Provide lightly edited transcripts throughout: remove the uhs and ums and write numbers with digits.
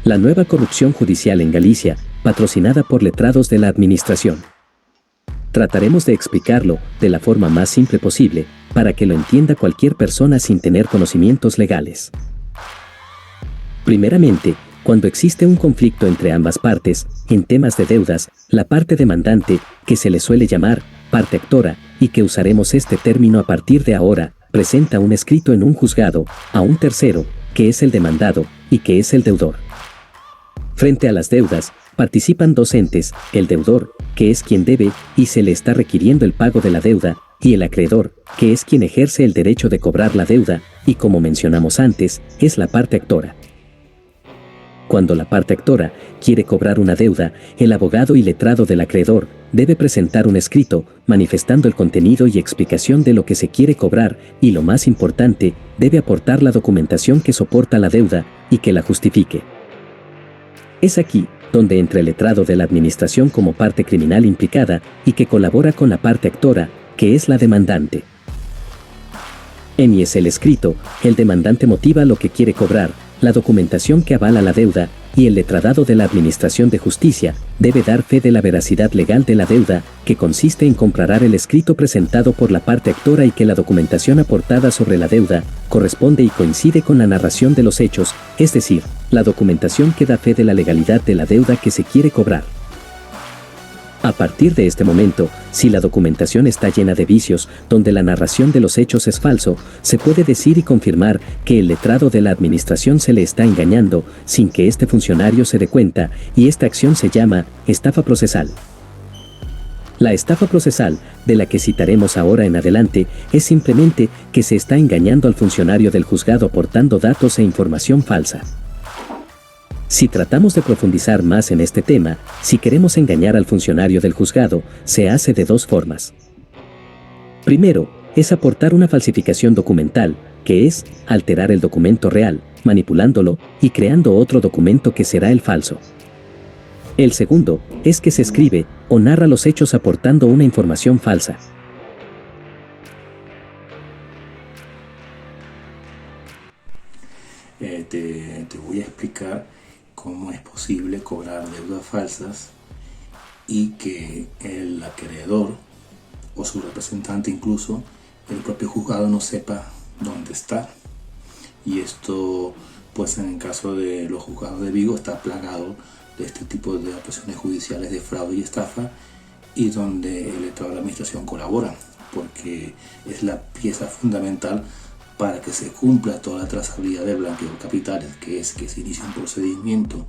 La nueva corrupción judicial en Galicia, patrocinada por letrados de la administración. Trataremos de explicarlo de la forma más simple posible, para que lo entienda cualquier persona sin tener conocimientos legales. Primeramente, cuando existe un conflicto entre ambas partes, en temas de deudas, la parte demandante, que se le suele llamar parte actora, y que usaremos este término a partir de ahora, presenta un escrito en un juzgado a un tercero, que es el demandado, y que es el deudor. Frente a las deudas, participan dos entes, el deudor, que es quien debe y se le está requiriendo el pago de la deuda, y el acreedor, que es quien ejerce el derecho de cobrar la deuda, y como mencionamos antes, es la parte actora. Cuando la parte actora quiere cobrar una deuda, el abogado y letrado del acreedor debe presentar un escrito manifestando el contenido y explicación de lo que se quiere cobrar y, lo más importante, debe aportar la documentación que soporta la deuda y que la justifique. Es aquí donde entra el letrado de la administración como parte criminal implicada y que colabora con la parte actora, que es la demandante. En y es el escrito, el demandante motiva lo que quiere cobrar, la documentación que avala la deuda, y el letradado de la Administración de Justicia debe dar fe de la veracidad legal de la deuda, que consiste en comprobar el escrito presentado por la parte actora y que la documentación aportada sobre la deuda corresponde y coincide con la narración de los hechos, es decir, la documentación que da fe de la legalidad de la deuda que se quiere cobrar. A partir de este momento, si la documentación está llena de vicios, donde la narración de los hechos es falso, se puede decir y confirmar que el letrado de la administración se le está engañando, sin que este funcionario se dé cuenta, y esta acción se llama estafa procesal. La estafa procesal, de la que citaremos ahora en adelante, es simplemente que se está engañando al funcionario del juzgado aportando datos e información falsa. Si tratamos de profundizar más en este tema, si queremos engañar al funcionario del juzgado, se hace de dos formas. Primero, es aportar una falsificación documental, que es alterar el documento real, manipulándolo y creando otro documento que será el falso. El segundo, es que se escribe o narra los hechos aportando una información falsa. Te voy a explicar cómo es posible cobrar deudas falsas y que el acreedor o su representante, incluso el propio juzgado, no sepa dónde está. Y esto, pues en el caso de los juzgados de Vigo, está plagado de este tipo de actuaciones judiciales de fraude y estafa, y donde el letrado de la administración colabora, porque es la pieza fundamental para que se cumpla toda la trazabilidad del blanqueo de capitales, que es que se inicie un procedimiento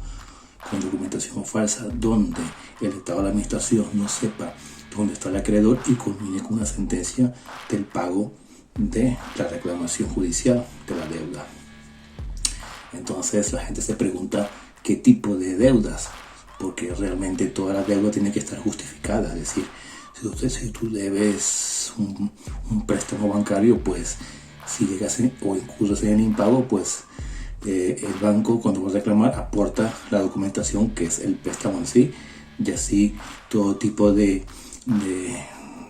con documentación falsa donde el letrado de la administración no sepa dónde está el acreedor y culmine con una sentencia del pago de la reclamación judicial de la deuda. Entonces la gente se pregunta qué tipo de deudas, porque realmente toda la deuda tiene que estar justificada. Es decir, si tú debes un préstamo bancario, pues si llegas o incurres en impago, pues el banco, cuando va a reclamar, aporta la documentación que es el préstamo en sí, y así todo tipo de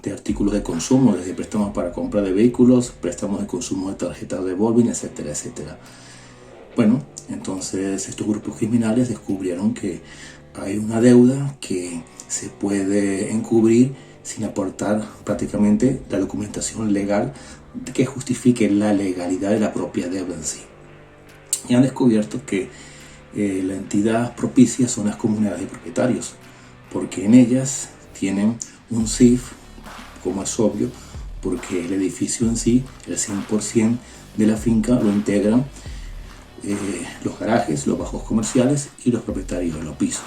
artículos de consumo, desde préstamos para compra de vehículos, préstamos de consumo de tarjetas de revolving, etcétera, etcétera. Bueno, entonces estos grupos criminales descubrieron que hay una deuda que se puede encubrir sin aportar prácticamente la documentación legal que justifique la legalidad de la propia deuda en sí. Y han descubierto que la entidad propicia son las comunidades de propietarios, porque en ellas tienen un CIF, como es obvio, porque el edificio en sí, el 100% de la finca lo integran los garajes, los bajos comerciales y los propietarios de los pisos.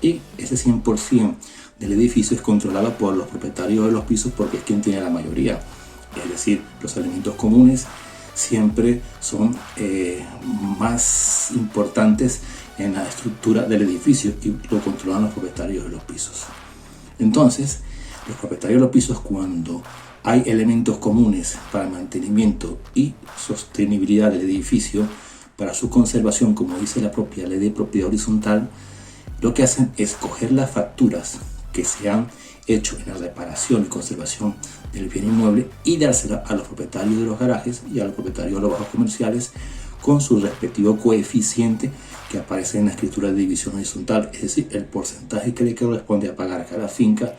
Y ese 100% del edificio es controlado por los propietarios de los pisos, porque es quien tiene la mayoría. Es decir, los elementos comunes siempre son más importantes en la estructura del edificio y lo controlan los propietarios de los pisos. Entonces, los propietarios de los pisos, cuando hay elementos comunes para el mantenimiento y sostenibilidad del edificio, para su conservación, como dice la propia ley de propiedad horizontal, lo que hacen es coger las facturas que se han hecho en la reparación y conservación del bien inmueble y dársela a los propietarios de los garajes y a los propietarios de los bajos comerciales con su respectivo coeficiente que aparece en la escritura de división horizontal, es decir, el porcentaje que le corresponde a pagar a cada finca.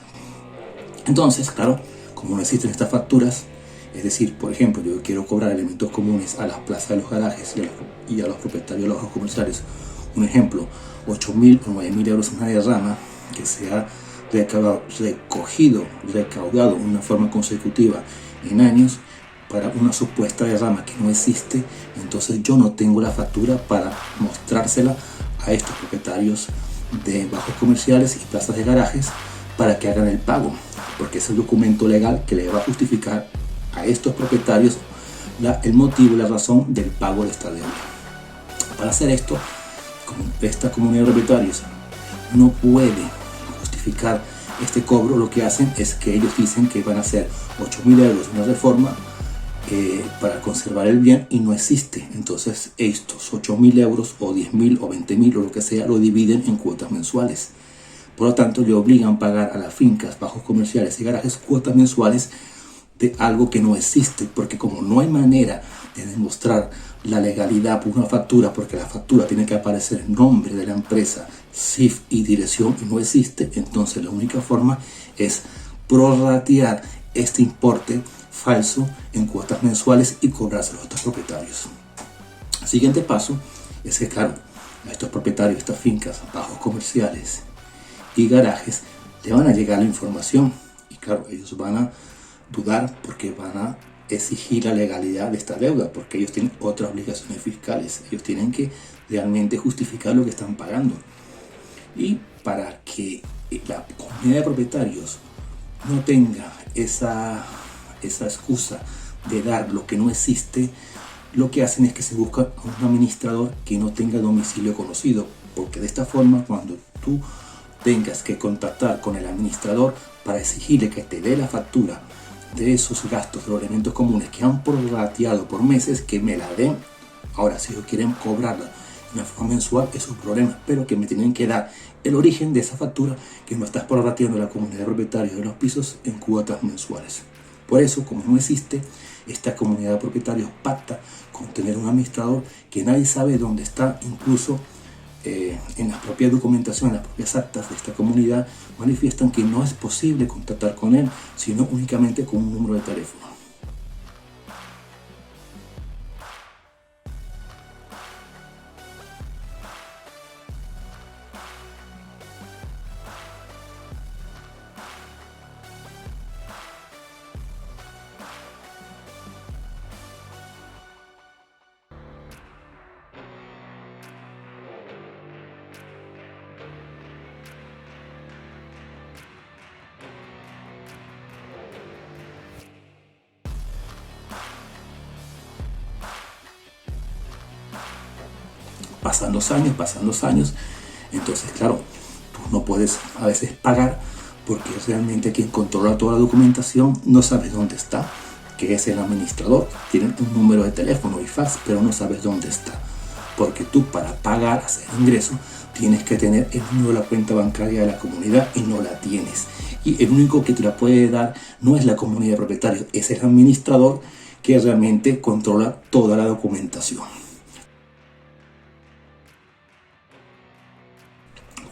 Entonces, claro, como no existen estas facturas, es decir, por ejemplo, yo quiero cobrar elementos comunes a las plazas de los garajes y a los propietarios de los bajos comerciales. Un ejemplo, 8.000 o 9.000 euros en una derrama que sea recaudado de una forma consecutiva en años para una supuesta derrama que no existe. Entonces yo no tengo la factura para mostrársela a estos propietarios de bajos comerciales y plazas de garajes para que hagan el pago, porque es el documento legal que le va a justificar a estos propietarios el motivo y la razón del pago de esta deuda. Para hacer esto, esta comunidad de propietarios no puede justificar este cobro. Lo que hacen es que ellos dicen que van a hacer 8.000 euros en una reforma para conservar el bien, y no existe. Entonces estos 8.000 euros o 10.000 o 20.000 o lo que sea lo dividen en cuotas mensuales. Por lo tanto, le obligan a pagar a las fincas, bajos comerciales y garajes cuotas mensuales de algo que no existe, porque como no hay manera de demostrar la legalidad por una factura, porque la factura tiene que aparecer el nombre de la empresa, CIF y dirección, y no existe, entonces la única forma es prorratear este importe falso en cuotas mensuales y cobrárselo a estos propietarios. El siguiente paso es que, claro, a estos propietarios de estas fincas, bajos comerciales y garajes, le van a llegar la información, y claro, ellos van a dudar porque van a exigir la legalidad de esta deuda, porque ellos tienen otras obligaciones fiscales. Ellos tienen que realmente justificar lo que están pagando. Y para que la comunidad de propietarios no tenga esa excusa de dar lo que no existe, lo que hacen es que se busca un administrador que no tenga domicilio conocido, porque de esta forma, cuando tú tengas que contactar con el administrador para exigirle que te dé la factura de esos gastos de los elementos comunes que han prorrateado por meses, que me la den. Ahora, si ellos quieren cobrarla de una forma mensual, es un problema, pero que me tienen que dar el origen de esa factura que no estás prorrateando la comunidad de propietarios de los pisos en cuotas mensuales. Por eso, como no existe, esta comunidad de propietarios pacta con tener un administrador que nadie sabe dónde está. Incluso en la propia documentación, en las propias actas de esta comunidad, manifiestan que no es posible contactar con él, sino únicamente con un número de teléfono. Pasan los años, entonces claro, tú no puedes a veces pagar porque realmente quien controla toda la documentación no sabes dónde está, que es el administrador. Tienen un número de teléfono y fax, pero no sabes dónde está, porque tú para pagar, hacer ingreso, tienes que tener el número de la cuenta bancaria de la comunidad y no la tienes. Y el único que te la puede dar no es la comunidad de propietarios, es el administrador que realmente controla toda la documentación.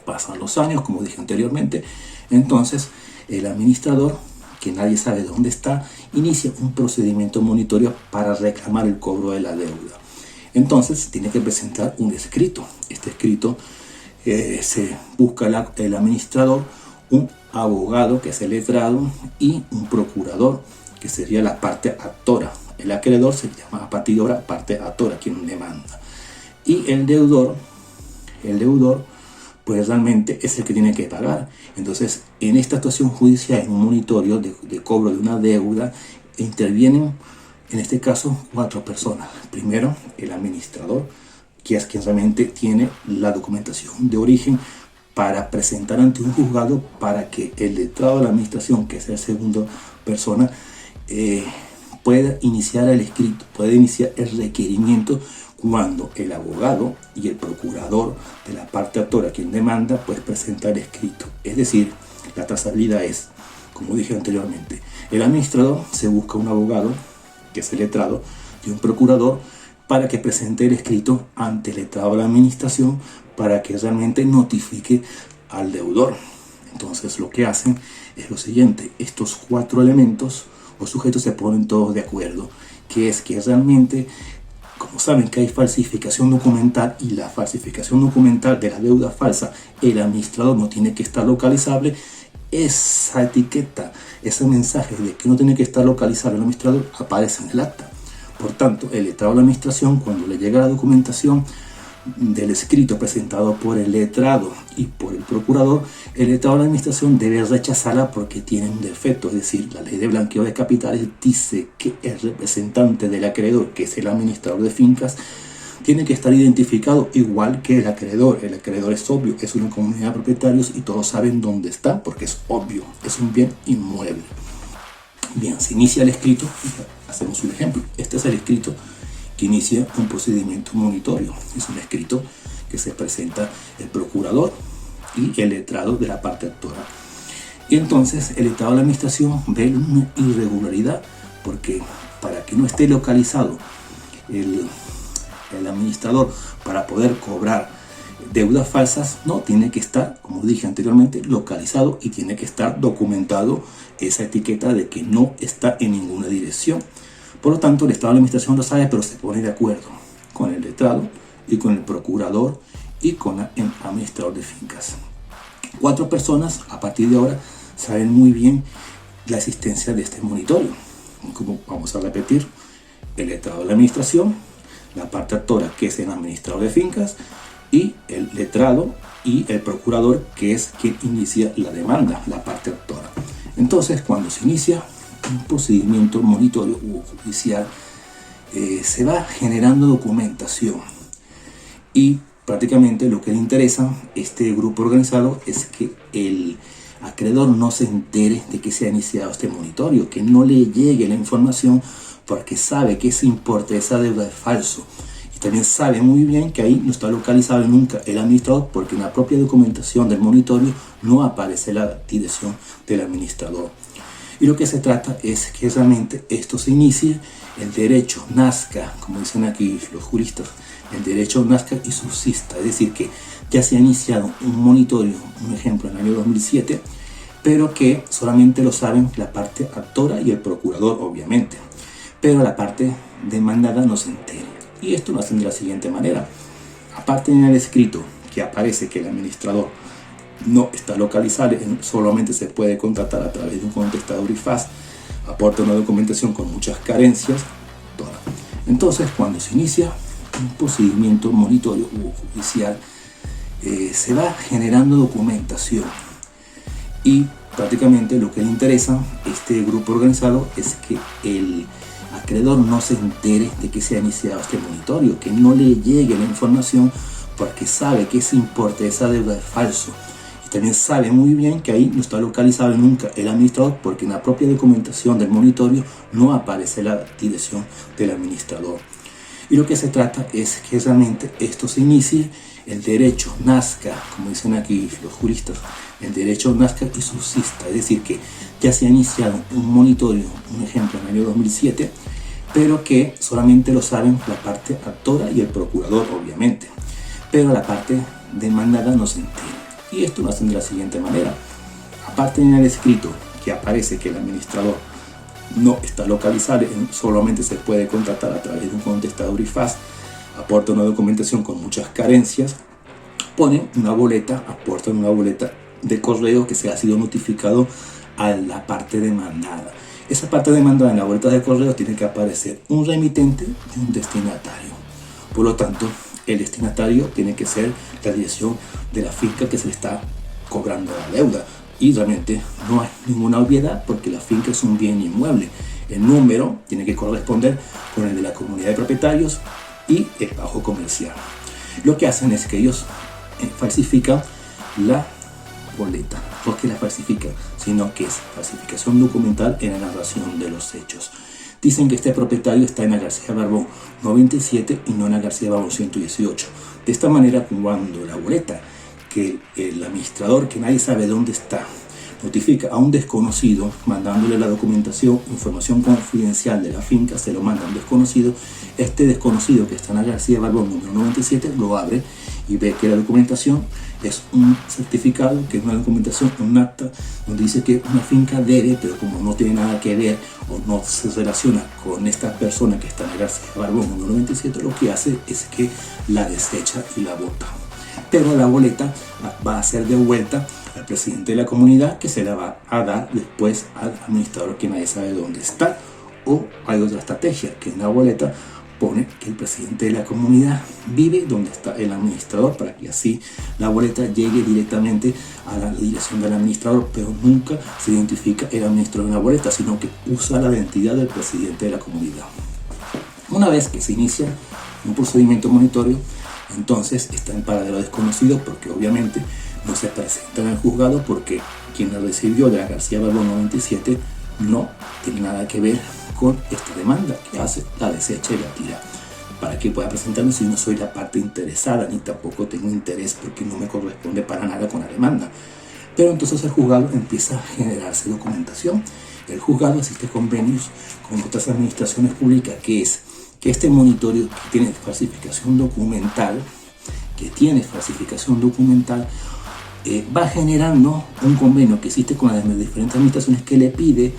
Pasan los años, como dije anteriormente, entonces el administrador, que nadie sabe dónde está, inicia un procedimiento monitorio para reclamar el cobro de la deuda. Entonces tiene que presentar un escrito. Este escrito se busca el administrador, un abogado que es el letrado y un procurador que sería la parte actora. El acreedor se llama a partir de ahora parte actora, quien demanda. Y el deudor pues realmente es el que tiene que pagar. Entonces, en esta actuación judicial, en un monitoreo de cobro de una deuda, intervienen, en este caso, 4 personas. Primero, el administrador, que es quien realmente tiene la documentación de origen para presentar ante un juzgado para que el letrado de la administración, que es la segunda persona, pueda iniciar el escrito, pueda iniciar el requerimiento cuando el abogado y el procurador de la parte actora, quien demanda, pues presenta el escrito. Es decir, la trazabilidad es, como dije anteriormente, el administrador se busca un abogado, que es el letrado, y un procurador para que presente el escrito ante el letrado de la administración para que realmente notifique al deudor. Entonces lo que hacen es lo siguiente: estos 4 elementos o sujetos se ponen todos de acuerdo, que es que realmente, como saben que hay falsificación documental, y la falsificación documental de la deuda falsa, el administrador no tiene que estar localizable, esa etiqueta, ese mensaje de que no tiene que estar localizable el administrador aparece en el acta. Por tanto, el letrado de la administración, cuando le llega la documentación del escrito presentado por el letrado y por el procurador, el letrado de la administración debe rechazarla porque tiene un defecto. Es decir, la ley de blanqueo de capitales dice que el representante del acreedor, que es el administrador de fincas, tiene que estar identificado igual que el acreedor. El acreedor es obvio, es una comunidad de propietarios y todos saben dónde está porque es obvio, es un bien inmueble. Bien, se inicia el escrito y hacemos un ejemplo. Este es el escrito que inicia un procedimiento monitorio. Es un escrito que se presenta el procurador y el letrado de la parte actora. Y entonces el letrado de la administración ve una irregularidad, porque para que no esté localizado el administrador para poder cobrar deudas falsas, no tiene que estar, como dije anteriormente, localizado, y tiene que estar documentado esa etiqueta de que no está en ninguna dirección. Por lo tanto, el Estado de la Administración lo sabe, pero se pone de acuerdo con el letrado y con el procurador y con el administrador de fincas. 4 personas a partir de ahora saben muy bien la existencia de este monitorio. Como vamos a repetir: el letrado de la Administración, la parte actora, que es el administrador de fincas, y el letrado y el procurador, que es quien inicia la demanda, la parte actora. Entonces, cuando se inicia un procedimiento monitorio u judicial, se va generando documentación, y prácticamente lo que le interesa a este grupo organizado es que el acreedor no se entere de que se ha iniciado este monitorio, que no le llegue la información, porque sabe que ese importe de esa deuda es falso. Y también sabe muy bien que ahí no está localizado nunca el administrador, porque en la propia documentación del monitorio no aparece la dirección del administrador. Y lo que se trata es que realmente esto se inicie, el derecho nazca, como dicen aquí los juristas, el derecho nazca y subsista. Es decir, que ya se ha iniciado un monitorio, un ejemplo en el año 2007, pero que solamente lo saben la parte actora y el procurador, obviamente, pero la parte demandada no se entere. Y esto lo hacen de la siguiente manera: aparte en el escrito que aparece que el administrador no está localizable, solamente se puede contratar a través de un contestador IFAS, aporta una documentación con muchas carencias. Entonces, cuando se inicia un procedimiento monitorio u judicial, se va generando documentación, y prácticamente lo que le interesa a este grupo organizado es que el acreedor no se entere de que se ha iniciado este monitorio, que no le llegue la información, porque sabe que ese importe de esa deuda es falso. Y también sabe muy bien que ahí no está localizado nunca el administrador, porque en la propia documentación del monitorio no aparece la dirección del administrador. Y lo que se trata es que realmente esto se inicie, el derecho nazca, como dicen aquí los juristas, el derecho nazca y subsista. Es decir, que ya se ha iniciado un monitorio, un ejemplo en el año 2007, pero que solamente lo saben la parte actora y el procurador, obviamente, pero la parte demandada no se entere. Y esto lo hacen de la siguiente manera: aparte en el escrito que aparece que el administrador no está localizable, solamente se puede contratar a través de un contestador IFAS, aporta una documentación con muchas carencias, ponen una boleta, aportan una boleta de correo que se ha sido notificado a la parte demandada. Esa parte demandada en la boleta de correo tiene que aparecer un remitente y un destinatario. Por lo tanto, el destinatario tiene que ser la dirección de la finca que se le está cobrando la deuda. Y realmente no hay ninguna obviedad, porque la finca es un bien inmueble. El número tiene que corresponder con el de la comunidad de propietarios y el bajo comercial. Lo que hacen es que ellos falsifican la boleta. No es que la falsifican, sino que es falsificación documental en la narración de los hechos. Dicen que este propietario está en la García Barbón 97 y no en la García Barbón 118. De esta manera, cuando la boleta, que el administrador, que nadie sabe dónde está, notifica a un desconocido mandándole la documentación, información confidencial de la finca, se lo manda a un desconocido. Este desconocido que está en la García Barbón número 97 lo abre y ve que la documentación es un certificado, que es una documentación, un acta donde dice que una finca debe, pero como no tiene nada que ver o no se relaciona con esta persona que está en la García Barbón número 97, lo que hace es que la desecha y la bota. Pero la boleta va a ser devuelta al presidente de la comunidad, que se la va a dar después al administrador, que nadie sabe dónde está. O hay otra estrategia, que en la boleta pone que el presidente de la comunidad vive donde está el administrador, para que así la boleta llegue directamente a la dirección del administrador, pero nunca se identifica el administrador en la boleta, sino que usa la identidad del presidente de la comunidad. Una vez que se inicia un procedimiento monitorio, entonces está en paradero desconocido, porque obviamente no se presenta en el juzgado, porque quien la recibió de la García Barbón 97 no tiene nada que ver con esta demanda que hace, la desecha y la tira. ¿Para qué pueda presentarme si no soy la parte interesada, ni tampoco tengo interés porque no me corresponde para nada con la demanda? Pero entonces el juzgado empieza a generarse documentación. El juzgado asiste a convenios con otras administraciones públicas, que es que este monitorio que tiene falsificación documental, va generando un convenio que existe con las diferentes administraciones, que le pide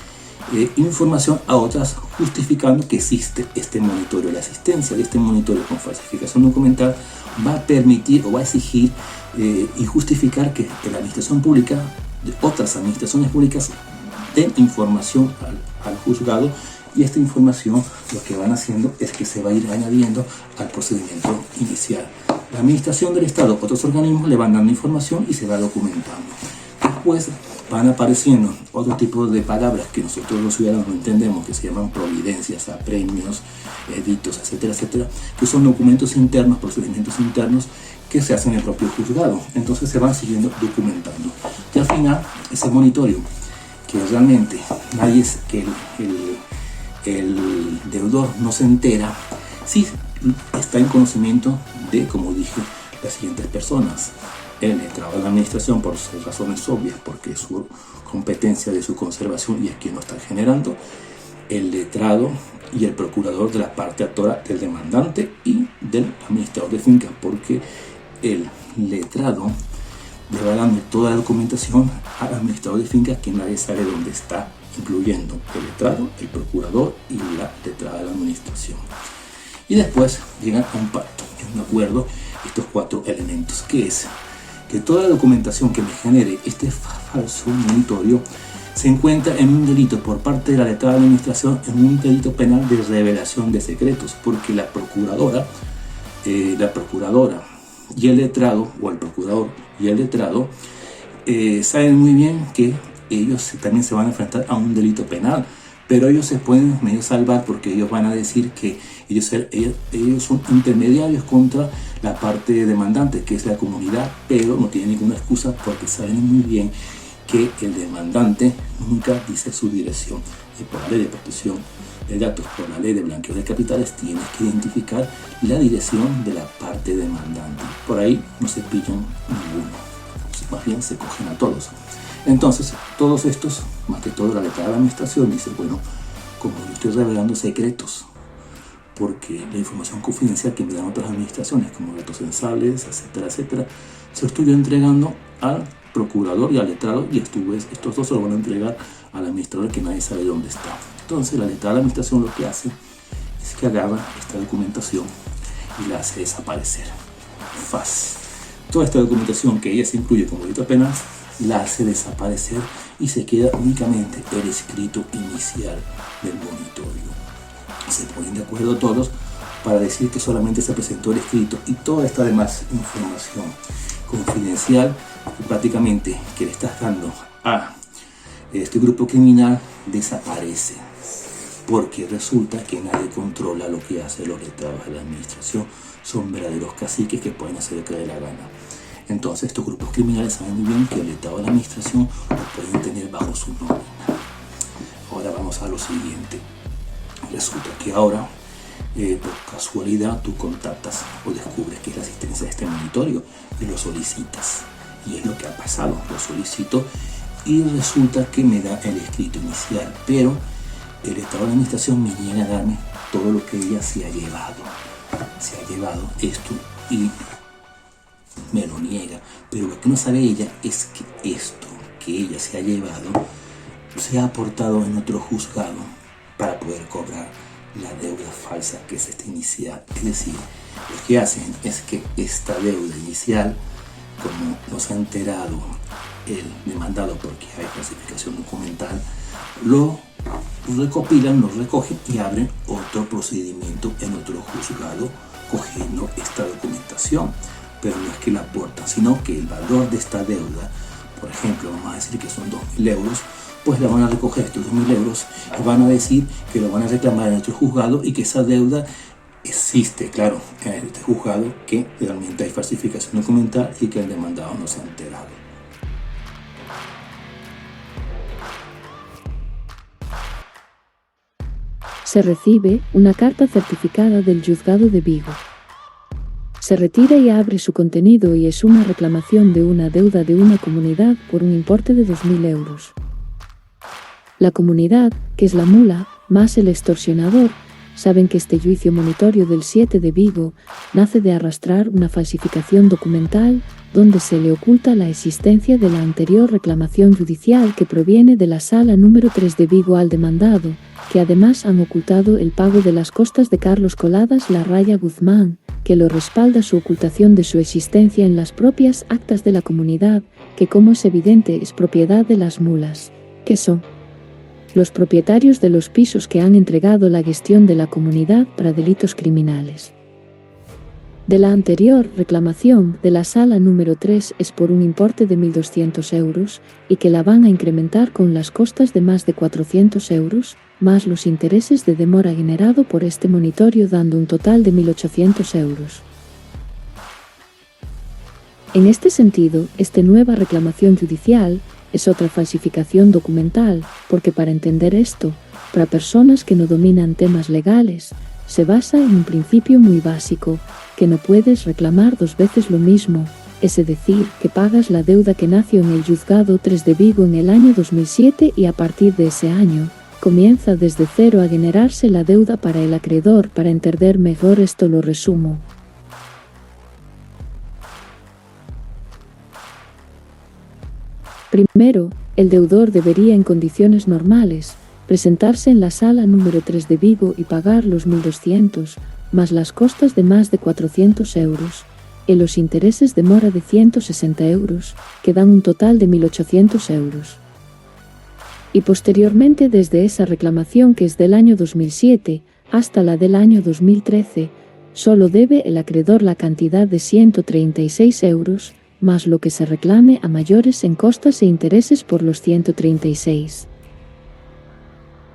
información a otras, justificando que existe este monitorio. La existencia de este monitorio con falsificación documental va a permitir o va a exigir y justificar que la administración pública, de otras administraciones públicas, den información al juzgado, y esta información lo que van haciendo es que se va a ir añadiendo al procedimiento inicial. La administración del Estado, otros organismos le van dando información y se va documentando. Después van apareciendo otro tipo de palabras que nosotros los ciudadanos no entendemos, que se llaman providencias, apremios, editos, etcétera, etcétera, que son documentos internos, procedimientos internos que se hacen en el propio juzgado. Entonces se van siguiendo documentando. Y al final, ese monitorio, que realmente nadie es, que el deudor no se entera, sí está en conocimiento de, como dije, las siguientes personas: el letrado de la administración, por razones obvias, porque es su competencia de su conservación y es quien lo está generando; el letrado y el procurador de la parte actora del demandante y del administrador de finca, porque el letrado le va dando toda la documentación al administrador de finca, que nadie sabe dónde está, incluyendo el letrado, el procurador y la letrada de la administración. Y después llegan a un pacto, un acuerdo, estos 4 elementos, que es que toda la documentación que me genere este falso monitorio se encuentra en un delito por parte de la letrada de la administración, en un delito penal de revelación de secretos, porque la procuradora y el letrado, o el procurador y el letrado, saben muy bien que ellos también se van a enfrentar a un delito penal, pero ellos se pueden medio salvar, porque ellos van a decir que ellos son intermediarios contra la parte demandante, que es la comunidad, pero no tienen ninguna excusa, porque saben muy bien que el demandante nunca dice su dirección, y por la ley de protección de datos, por la ley de blanqueo de capitales, tienes que identificar la dirección de la parte demandante. Por ahí no se pillan ninguno, más bien se cogen a todos. Entonces, todos estos, más que todo la letrada de la administración, dice: bueno, como yo estoy revelando secretos, porque la información confidencial que me dan otras administraciones, como datos sensibles, etcétera, etcétera, se lo estoy entregando al procurador y al letrado, y estos dos se lo van a entregar al administrador, que nadie sabe dónde está. Entonces, la letrada de la administración lo que hace es que agarra esta documentación y la hace desaparecer. Toda esta documentación que ella se incluye como delito penal, la hace desaparecer, y se queda únicamente el escrito inicial del monitorio. Se ponen de acuerdo todos para decir que solamente se presentó el escrito, y toda esta demás información confidencial, prácticamente, que le estás dando a este grupo criminal, desaparece, porque resulta que nadie controla lo que hacen los letrados de la administración. Son verdaderos caciques que pueden hacer lo que les dé la gana. Entonces, estos grupos criminales saben muy bien que el letrado de la administración lo pueden tener bajo su nómina. Ahora vamos a lo siguiente. Resulta que ahora, por casualidad, tú contactas o descubres que es la existencia de este monitorio y lo solicitas. Y es lo que ha pasado. Lo solicito y resulta que me da el escrito inicial, pero el estado de administración me niega a darme todo lo que ella se ha llevado esto y me lo niega. Pero lo que no sabe ella es que esto que ella se ha llevado se ha aportado en otro juzgado para poder cobrar la deuda falsa que es esta inicial. Es decir, lo que hacen es que esta deuda inicial, como nos ha enterado el demandado porque hay clasificación documental, lo recopilan, lo recogen y abren otro procedimiento en otro juzgado cogiendo esta documentación. Pero no es que la aportan, sino que el valor de esta deuda, por ejemplo, vamos a decir que son 2.000 euros, pues la van a recoger estos 2.000 euros y van a decir que lo van a reclamar en otro juzgado y que esa deuda existe, claro, en este juzgado, que realmente hay falsificación documental y que el demandado no se ha enterado. Se recibe una carta certificada del Juzgado de Vigo. Se retira y abre su contenido y es una reclamación de una deuda de una comunidad por un importe de 2.000 euros. La comunidad, que es la mula, más el extorsionador, saben que este juicio monitorio del 7 de Vigo nace de arrastrar una falsificación documental donde se le oculta la existencia de la anterior reclamación judicial que proviene de la sala número 3 de Vigo al demandado, que además han ocultado el pago de las costas de Carlos Coladas La Raya Guzmán, que lo respalda su ocultación de su existencia en las propias actas de la comunidad, que como es evidente es propiedad de las mulas, que son los propietarios de los pisos que han entregado la gestión de la comunidad para delitos criminales. De la anterior reclamación de la sala número 3 es por un importe de 1.200 euros y que la van a incrementar con las costas de más de 400 euros, más los intereses de demora generado por este monitorio, dando un total de 1.800 euros. En este sentido, esta nueva reclamación judicial es otra falsificación documental, porque para entender esto, para personas que no dominan temas legales, se basa en un principio muy básico, que no puedes reclamar dos veces lo mismo, es decir, que pagas la deuda que nació en el Juzgado 3 de Vigo en el año 2007 y a partir de ese año, comienza desde cero a generarse la deuda para el acreedor. Para entender mejor esto lo resumo. Primero, el deudor debería en condiciones normales presentarse en la sala número 3 de Vigo y pagar los 1.200, más las costas de más de 400 euros, y los intereses de mora de 160 euros, que dan un total de 1.800 euros. Y posteriormente desde esa reclamación que es del año 2007 hasta la del año 2013, solo debe el acreedor la cantidad de 136 euros, más lo que se reclame a mayores en costas e intereses por los 136.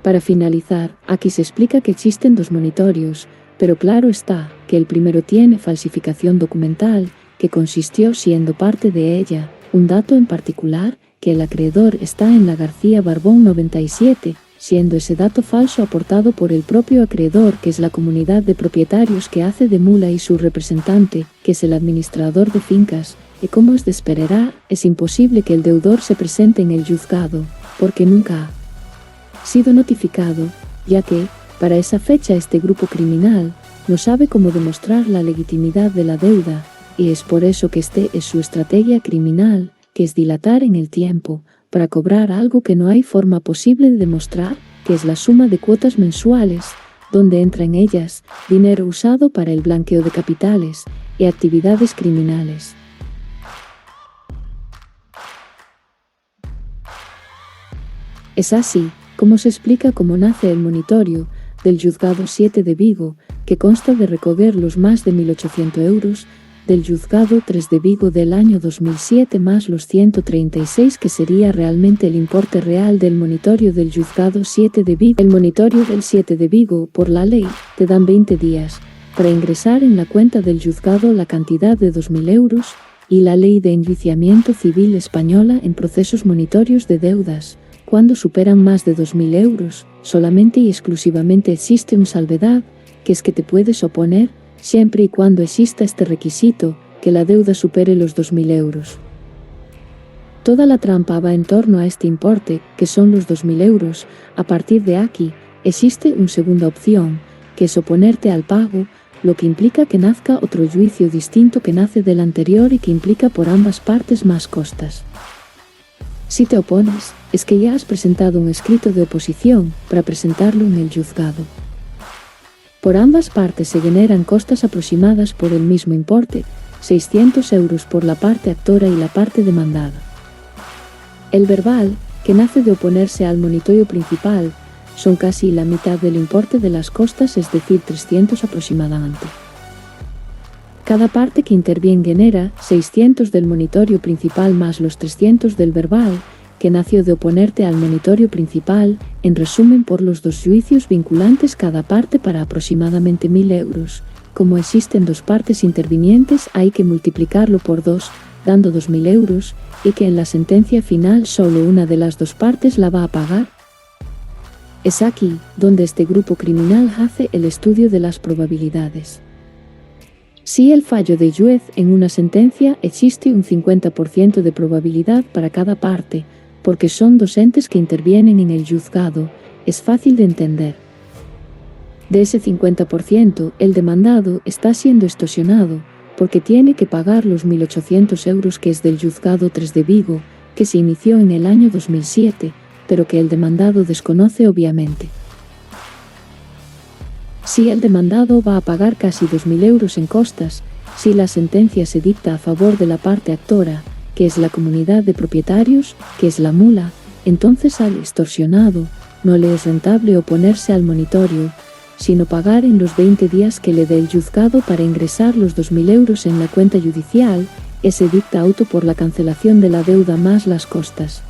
Para finalizar, aquí se explica que existen dos monitorios, pero claro está que el primero tiene falsificación documental, que consistió siendo parte de ella, un dato en particular, que el acreedor está en la García Barbón 97, siendo ese dato falso aportado por el propio acreedor, que es la comunidad de propietarios que hace de mula, y su representante, que es el administrador de fincas, y como es de esperar, es imposible que el deudor se presente en el juzgado, porque nunca ha sido notificado, ya que, para esa fecha este grupo criminal no sabe cómo demostrar la legitimidad de la deuda, y es por eso que este es su estrategia criminal, que es dilatar en el tiempo, para cobrar algo que no hay forma posible de demostrar, que es la suma de cuotas mensuales, donde entra en ellas dinero usado para el blanqueo de capitales y actividades criminales. Es así como se explica cómo nace el monitorio del Juzgado 7 de Vigo, que consta de recoger los más de 1.800 euros del Juzgado 3 de Vigo del año 2007 más los 136, que sería realmente el importe real del monitorio del Juzgado 7 de Vigo. El monitorio del 7 de Vigo, por la ley, te dan 20 días para ingresar en la cuenta del juzgado la cantidad de 2.000 euros, y la Ley de Enjuiciamiento Civil Española en procesos monitorios de deudas, cuando superan más de 2.000 euros, solamente y exclusivamente existe un salvedad, que es que te puedes oponer, siempre y cuando exista este requisito, que la deuda supere los 2.000 euros. Toda la trampa va en torno a este importe, que son los 2.000 euros. A partir de aquí, existe una segunda opción, que es oponerte al pago, lo que implica que nazca otro juicio distinto que nace del anterior y que implica por ambas partes más costas. Si te opones, es que ya has presentado un escrito de oposición para presentarlo en el juzgado. Por ambas partes se generan costas aproximadas por el mismo importe, 600 euros por la parte actora y la parte demandada. El verbal, que nace de oponerse al monitorio principal, son casi la mitad del importe de las costas, es decir, 300 aproximadamente. Cada parte que interviene genera 600 del monitorio principal más los 300 del verbal, que nació de oponerte al monitorio principal, en resumen por los dos juicios vinculantes cada parte para aproximadamente 1.000 euros. Como existen dos partes intervinientes, hay que multiplicarlo por 2, dando 2.000 euros, y que en la sentencia final solo una de las dos partes la va a pagar. Es aquí donde este grupo criminal hace el estudio de las probabilidades. Si el fallo de juez en una sentencia existe un 50% de probabilidad para cada parte, porque son dos entes que intervienen en el juzgado, es fácil de entender. De ese 50%, el demandado está siendo extorsionado, porque tiene que pagar los 1.800 euros que es del juzgado 3 de Vigo, que se inició en el año 2007, pero que el demandado desconoce obviamente. Si el demandado va a pagar casi 2.000 euros en costas, si la sentencia se dicta a favor de la parte actora, que es la comunidad de propietarios, que es la mula, entonces al extorsionado no le es rentable oponerse al monitorio, sino pagar en los 20 días que le dé el juzgado para ingresar los 2.000 euros en la cuenta judicial, ese dicta auto por la cancelación de la deuda más las costas.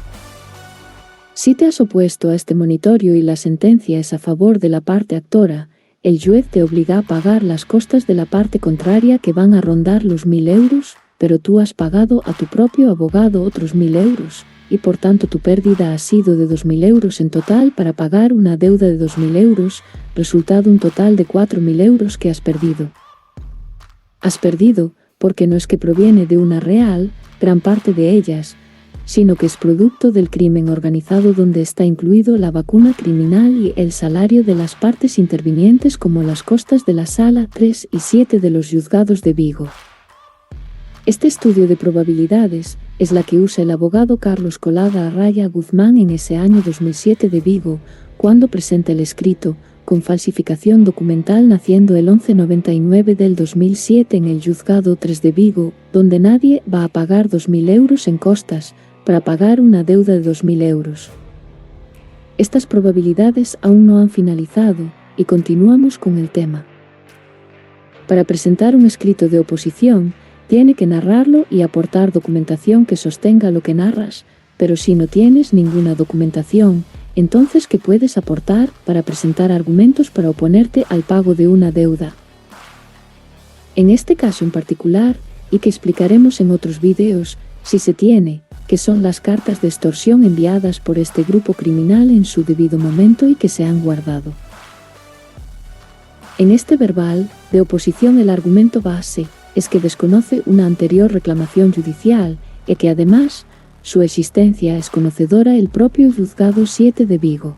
Si te has opuesto a este monitorio y la sentencia es a favor de la parte actora, el juez te obliga a pagar las costas de la parte contraria que van a rondar los 1.000 euros, pero tú has pagado a tu propio abogado otros 1.000 euros, y por tanto tu pérdida ha sido de 2.000 euros en total para pagar una deuda de 2.000 euros, resultado un total de 4.000 euros que has perdido. Has perdido, porque no es que proviene de una real, gran parte de ellas, sino que es producto del crimen organizado donde está incluido la vacuna criminal y el salario de las partes intervinientes como las costas de la Sala 3 y 7 de los juzgados de Vigo. Este estudio de probabilidades es la que usa el abogado Carlos Colada Arraya Guzmán en ese año 2007 de Vigo, cuando presenta el escrito, con falsificación documental naciendo el 1199 del 2007 en el juzgado 3 de Vigo, donde nadie va a pagar 2.000 euros en costas, para pagar una deuda de 2.000 euros. Estas probabilidades aún no han finalizado, y continuamos con el tema. Para presentar un escrito de oposición, tiene que narrarlo y aportar documentación que sostenga lo que narras, pero si no tienes ninguna documentación, entonces ¿qué puedes aportar para presentar argumentos para oponerte al pago de una deuda? En este caso en particular, y que explicaremos en otros videos, si se tiene, que son las cartas de extorsión enviadas por este grupo criminal en su debido momento y que se han guardado. En este verbal de oposición el argumento base es que desconoce una anterior reclamación judicial y que además su existencia es conocedora el propio juzgado 7 de Vigo.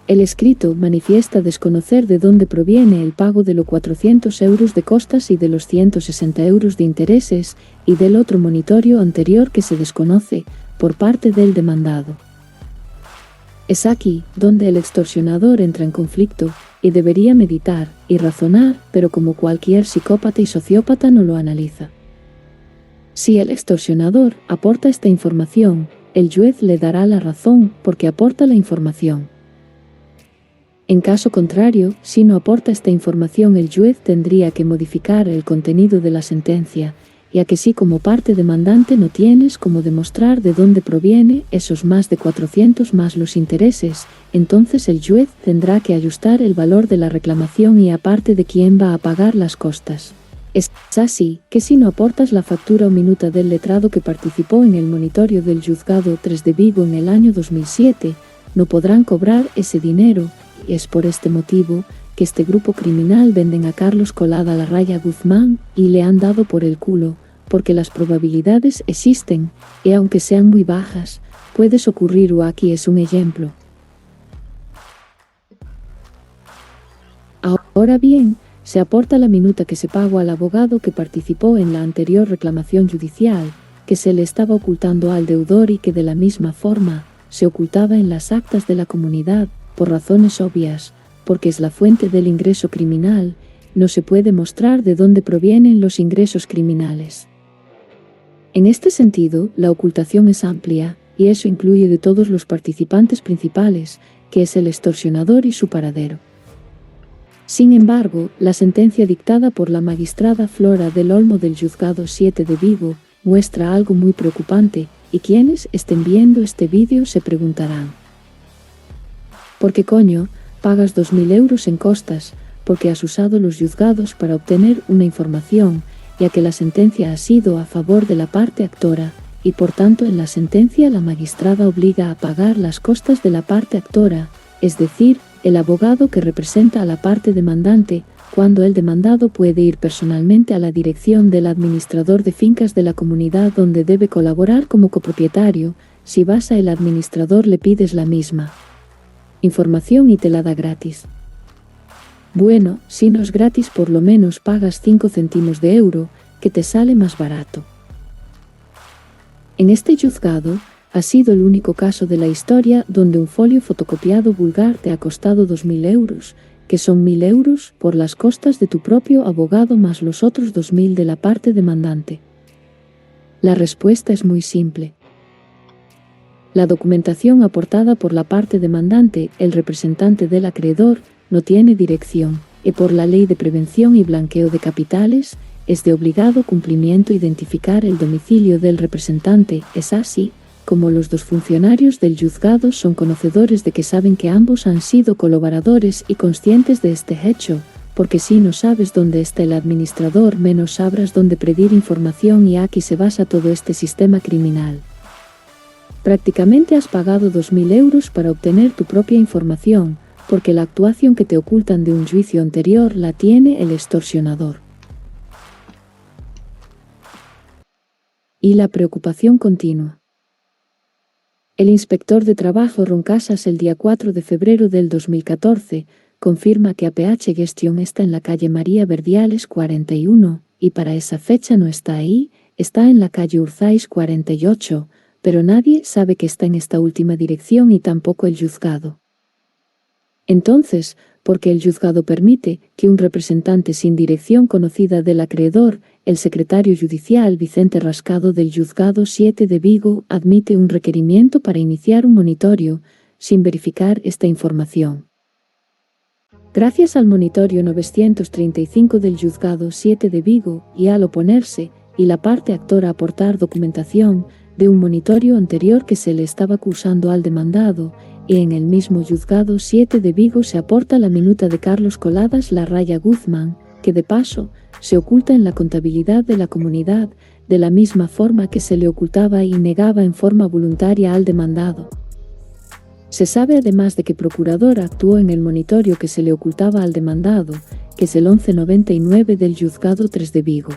El escrito manifiesta desconocer de dónde proviene el pago de los 400 euros de costas y de los 160 euros de intereses y del otro monitorio anterior que se desconoce por parte del demandado. Es aquí donde el extorsionador entra en conflicto y debería meditar y razonar, pero como cualquier psicópata y sociópata no lo analiza. Si el extorsionador aporta esta información, el juez le dará la razón porque aporta la información. En caso contrario, si no aporta esta información, el juez tendría que modificar el contenido de la sentencia, ya que si como parte demandante no tienes cómo demostrar de dónde proviene esos más de 400 más los intereses, entonces el juez tendrá que ajustar el valor de la reclamación y aparte de quién va a pagar las costas. Es así que si no aportas la factura o minuta del letrado que participó en el monitorio del juzgado 3 de Vigo en el año 2007, no podrán cobrar ese dinero, y es por este motivo que este grupo criminal venden a Carlos Colada Arraya Guzmán y le han dado por el culo, porque las probabilidades existen, y aunque sean muy bajas, puedes ocurrir o aquí es un ejemplo. Ahora bien, se aporta la minuta que se pagó al abogado que participó en la anterior reclamación judicial, que se le estaba ocultando al deudor y que de la misma forma se ocultaba en las actas de la comunidad, por razones obvias, porque es la fuente del ingreso criminal, no se puede mostrar de dónde provienen los ingresos criminales. En este sentido, la ocultación es amplia, y eso incluye de todos los participantes principales, que es el extorsionador y su paradero. Sin embargo, la sentencia dictada por la magistrada Flora del Olmo del Juzgado 7 de Vigo muestra algo muy preocupante, y quienes estén viendo este vídeo se preguntarán: ¿por qué coño pagas 2.000 euros en costas? Porque has usado los juzgados para obtener una información, ya que la sentencia ha sido a favor de la parte actora, y por tanto en la sentencia la magistrada obliga a pagar las costas de la parte actora, es decir, el abogado que representa a la parte demandante, cuando el demandado puede ir personalmente a la dirección del administrador de fincas de la comunidad donde debe colaborar como copropietario. Si vas a el administrador le pides la misma información y te la da gratis. Bueno, si no es gratis por lo menos pagas 5 céntimos de euro, que te sale más barato. En este juzgado, ha sido el único caso de la historia donde un folio fotocopiado vulgar te ha costado 2.000 euros, que son 1.000 euros por las costas de tu propio abogado más los otros 2.000 de la parte demandante. La respuesta es muy simple. La documentación aportada por la parte demandante, el representante del acreedor, no tiene dirección, y por la Ley de Prevención y Blanqueo de Capitales, es de obligado cumplimiento identificar el domicilio del representante. Es así, como los dos funcionarios del juzgado son conocedores de que saben que ambos han sido colaboradores y conscientes de este hecho, porque si no sabes dónde está el administrador, menos sabrás dónde pedir información, y aquí se basa todo este sistema criminal. Prácticamente has pagado 2.000 euros para obtener tu propia información, porque la actuación que te ocultan de un juicio anterior la tiene el extorsionador. Y la preocupación continua. El inspector de trabajo Ron Casas el día 4 de febrero del 2014 confirma que APH Gestión está en la calle María Verdiales 41, y para esa fecha no está ahí, está en la calle Urzáis 48, pero nadie sabe que está en esta última dirección y tampoco el juzgado. Entonces, ¿por qué el juzgado permite que un representante sin dirección conocida del acreedor, el secretario judicial Vicente Rascado del Juzgado 7 de Vigo, admite un requerimiento para iniciar un monitorio, sin verificar esta información? Gracias al monitorio 935 del Juzgado 7 de Vigo, y al oponerse, y la parte actora aportar documentación, de un monitorio anterior que se le estaba acusando al demandado, y en el mismo Juzgado 7 de Vigo se aporta la minuta de Carlos Coladas Larraya Guzmán, que de paso, se oculta en la contabilidad de la comunidad, de la misma forma que se le ocultaba y negaba en forma voluntaria al demandado. Se sabe además de que Procurador actuó en el monitorio que se le ocultaba al demandado, que es el 1199 del Juzgado 3 de Vigo.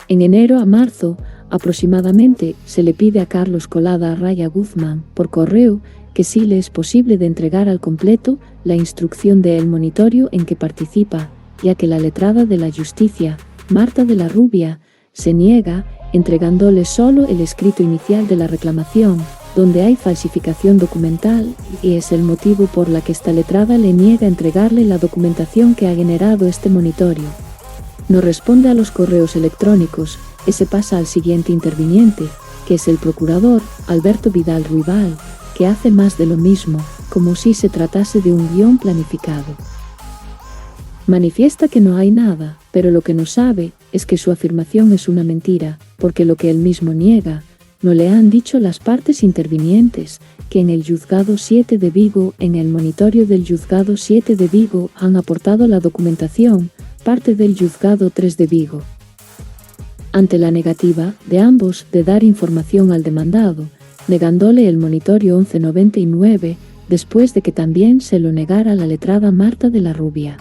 En enero a marzo, aproximadamente, se le pide a Carlos Colada Raya Guzmán, por correo, que si le es posible de entregar al completo la instrucción del monitorio en que participa, ya que la letrada de la Justicia, Marta de la Rubia, se niega, entregándole solo el escrito inicial de la reclamación, donde hay falsificación documental, y es el motivo por la que esta letrada le niega entregarle la documentación que ha generado este monitorio. No responde a los correos electrónicos, y se pasa al siguiente interviniente, que es el procurador, Alberto Vidal Ruibal, que hace más de lo mismo, como si se tratase de un guión planificado. Manifiesta que no hay nada, pero lo que no sabe es que su afirmación es una mentira, porque lo que él mismo niega, no le han dicho las partes intervinientes, que en el Juzgado 7 de Vigo, en el monitorio del Juzgado 7 de Vigo, han aportado la documentación, parte del Juzgado 3 de Vigo. Ante la negativa de ambos de dar información al demandado, negándole el monitorio 1199, después de que también se lo negara la letrada Marta de la Rubia.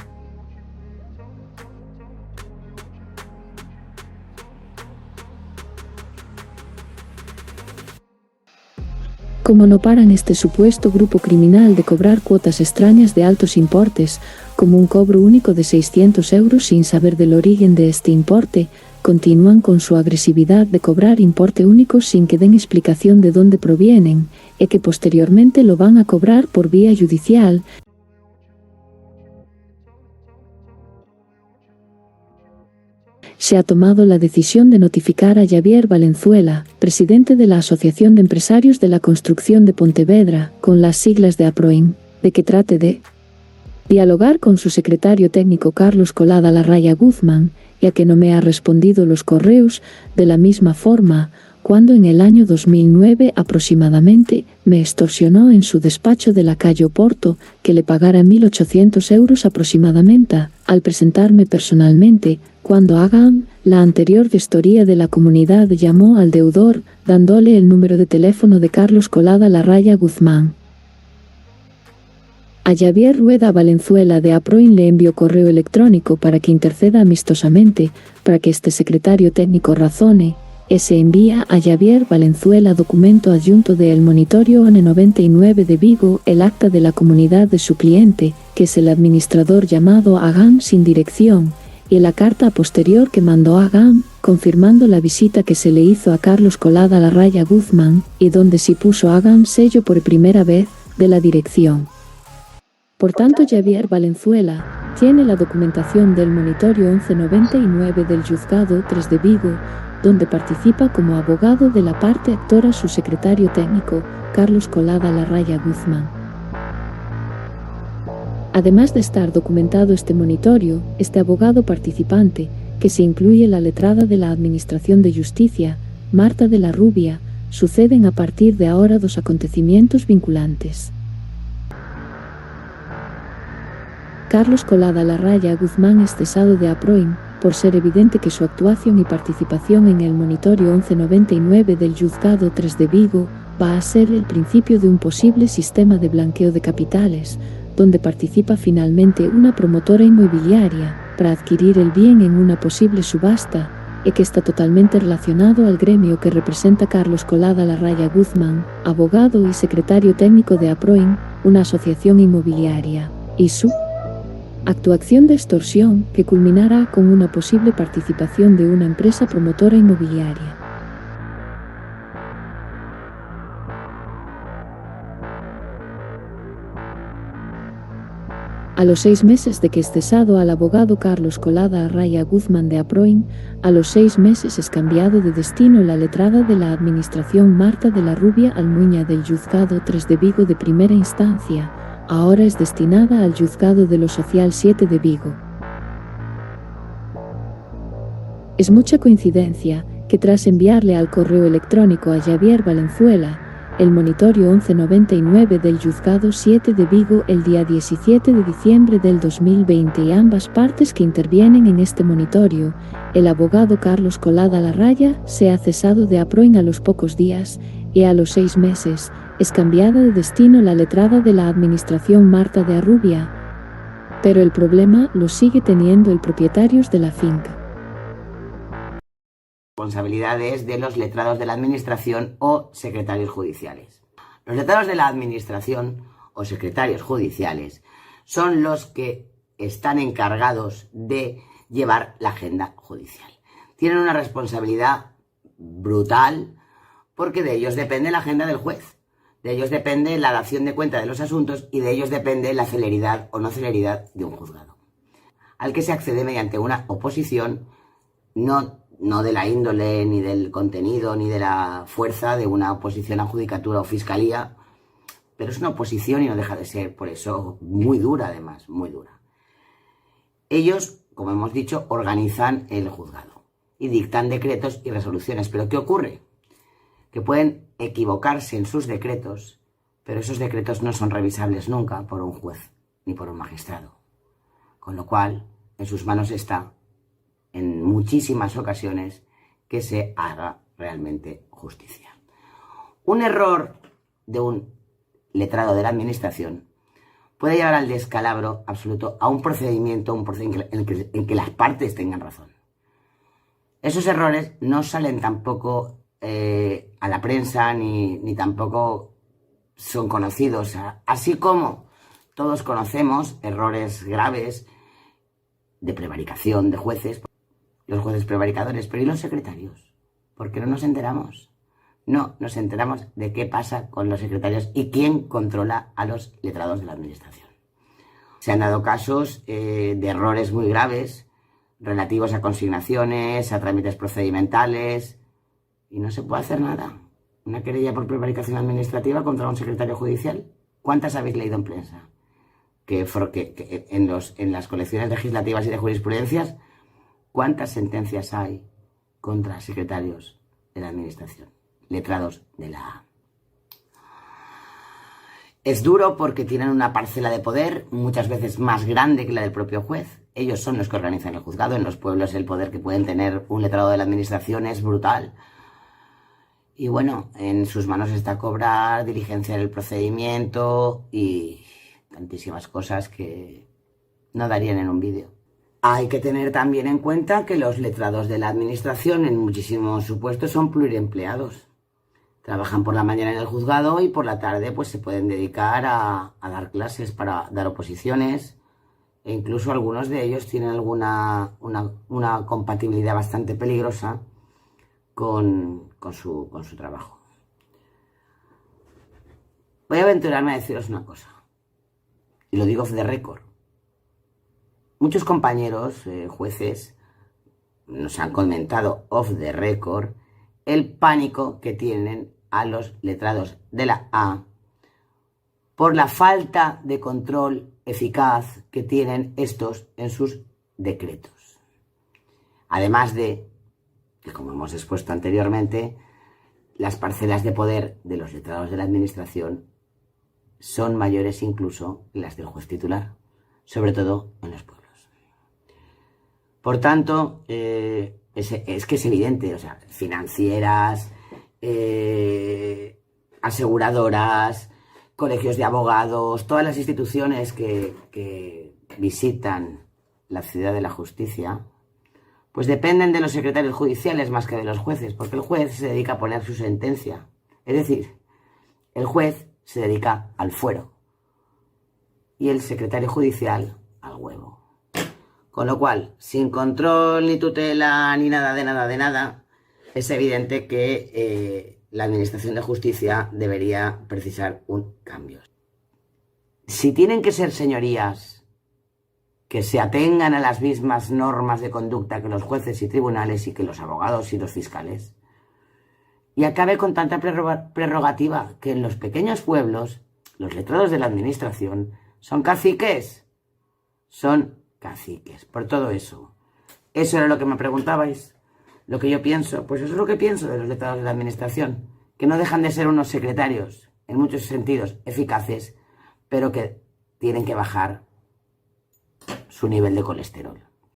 Como no paran este supuesto grupo criminal de cobrar cuotas extrañas de altos importes, como un cobro único de 600 euros sin saber del origen de este importe, continúan con su agresividad de cobrar importe único sin que den explicación de dónde provienen, y que posteriormente lo van a cobrar por vía judicial. Se ha tomado la decisión de notificar a Javier Valenzuela, presidente de la Asociación de Empresarios de la Construcción de Pontevedra, con las siglas de APROIN, de que trate de dialogar con su secretario técnico Carlos Colada Larraya Guzmán, ya que no me ha respondido los correos de la misma forma, cuando en el año 2009 aproximadamente me extorsionó en su despacho de la calle Oporto que le pagara 1.800 euros aproximadamente, al presentarme personalmente, cuando hagan la anterior gestoría de la comunidad llamó al deudor, dándole el número de teléfono de Carlos Colada Larraya Guzmán. A Javier Rueda Valenzuela de APROIN le envió correo electrónico para que interceda amistosamente, para que este secretario técnico razone, y se envía a Javier Valenzuela documento adjunto de El Monitorio N99 de Vigo, el acta de la comunidad de su cliente, que es el administrador llamado Agam sin dirección, y la carta posterior que mandó Agam, confirmando la visita que se le hizo a Carlos Colada Larraya Guzmán, y donde sí puso Agam sello por primera vez, de la dirección. Por tanto, Javier Valenzuela tiene la documentación del Monitorio 1199 del Juzgado 3 de Vigo, donde participa como abogado de la parte actora su secretario técnico, Carlos Colada Larraya Guzmán. Además de estar documentado este monitorio, este abogado participante, que se incluye la letrada de la Administración de Justicia, Marta de la Rubia, suceden a partir de ahora dos acontecimientos vinculantes. Carlos Colada Larraya Guzmán es cesado de APROIN, por ser evidente que su actuación y participación en el Monitorio 1199 del Juzgado 3 de Vigo va a ser el principio de un posible sistema de blanqueo de capitales, donde participa finalmente una promotora inmobiliaria para adquirir el bien en una posible subasta, y que está totalmente relacionado al gremio que representa Carlos Colada Larraya Guzmán, abogado y secretario técnico de APROIN, una asociación inmobiliaria, y su actuación de extorsión que culminará con una posible participación de una empresa promotora inmobiliaria. A los 6 meses de que es cesado al abogado Carlos Colada Larraya Guzmán de APROIN, a los 6 meses es cambiado de destino la letrada de la Administración Marta de la Rubia Almuña del Juzgado 3 de Vigo de primera instancia, ahora es destinada al Juzgado de lo Social 7 de Vigo. Es mucha coincidencia que tras enviarle al correo electrónico a Javier Valenzuela el Monitorio 1199 del Juzgado 7 de Vigo el día 17 de diciembre del 2020 y ambas partes que intervienen en este monitorio, el abogado Carlos Colada Larraya se ha cesado de APROIN a los pocos días y a los 6 meses es cambiada de destino la letrada de la Administración Marta de Arrubia, pero el problema lo sigue teniendo el propietario de la finca. Responsabilidades de los letrados de la Administración o secretarios judiciales. Los letrados de la Administración o secretarios judiciales son los que están encargados de llevar la agenda judicial. Tienen una responsabilidad brutal porque de ellos depende la agenda del juez. De ellos depende la dación de cuenta de los asuntos y de ellos depende la celeridad o no celeridad de un juzgado, al que se accede mediante una oposición, no de la índole, ni del contenido, ni de la fuerza de una oposición a judicatura o fiscalía, pero es una oposición y no deja de ser, por eso, muy dura además, muy dura. Ellos, como hemos dicho, organizan el juzgado y dictan decretos y resoluciones, pero ¿qué ocurre? Que pueden equivocarse en sus decretos, pero esos decretos no son revisables nunca por un juez ni por un magistrado. Con lo cual, en sus manos está, en muchísimas ocasiones, que se haga realmente justicia. Un error de un letrado de la Administración puede llevar al descalabro absoluto a un procedimiento en que las partes tengan razón. Esos errores no salen tampoco a la prensa ni tampoco son conocidos, así como todos conocemos errores graves de prevaricación de jueces, los jueces prevaricadores, pero ¿y los secretarios? ¿Por qué no nos enteramos? No nos enteramos de qué pasa con los secretarios y quién controla a los letrados de la administración. Se han dado casos de errores muy graves relativos a consignaciones, a trámites procedimentales, y no se puede hacer nada. Una querella por prevaricación administrativa contra un secretario judicial. ¿Cuántas habéis leído en prensa? Que en las colecciones legislativas y de jurisprudencias, ¿cuántas sentencias hay contra secretarios de la administración, letrados de la A? Es duro porque tienen una parcela de poder muchas veces más grande que la del propio juez. Ellos son los que organizan el juzgado. En los pueblos el poder que pueden tener un letrado de la administración es brutal. Y bueno, en sus manos está cobrar, diligenciar el procedimiento y tantísimas cosas que no darían en un vídeo. Hay que tener también en cuenta que los letrados de la administración en muchísimos supuestos son pluriempleados. Trabajan por la mañana en el juzgado y por la tarde pues se pueden dedicar a dar clases para dar oposiciones, e incluso algunos de ellos tienen una compatibilidad bastante peligrosa con su trabajo. Voy a aventurarme a deciros una cosa, y lo digo off the record. Muchos compañeros jueces nos han comentado off the record el pánico que tienen a los letrados de la A por la falta de control eficaz que tienen estos en sus decretos. Además de que, como hemos expuesto anteriormente, las parcelas de poder de los letrados de la administración son mayores incluso que las del juez titular, sobre todo en los pueblos. Por tanto, es que es evidente, o sea, financieras, aseguradoras, colegios de abogados, todas las instituciones que visitan la ciudad de la justicia, pues dependen de los secretarios judiciales más que de los jueces, porque el juez se dedica a poner su sentencia. Es decir, el juez se dedica al fuero y el secretario judicial al huevo. Con lo cual, sin control, ni tutela, ni nada de nada, es evidente que la Administración de Justicia debería precisar un cambio. Si tienen que ser señorías que se atengan a las mismas normas de conducta que los jueces y tribunales y que los abogados y los fiscales, y acabe con tanta prerrogativa que en los pequeños pueblos los letrados de la Administración son caciques. Son caciques. Por todo eso. Eso era lo que me preguntabais. Lo que yo pienso. Pues eso es lo que pienso de los letrados de la Administración. Que no dejan de ser unos secretarios, en muchos sentidos, eficaces, pero que tienen que bajar su nivel de colesterol.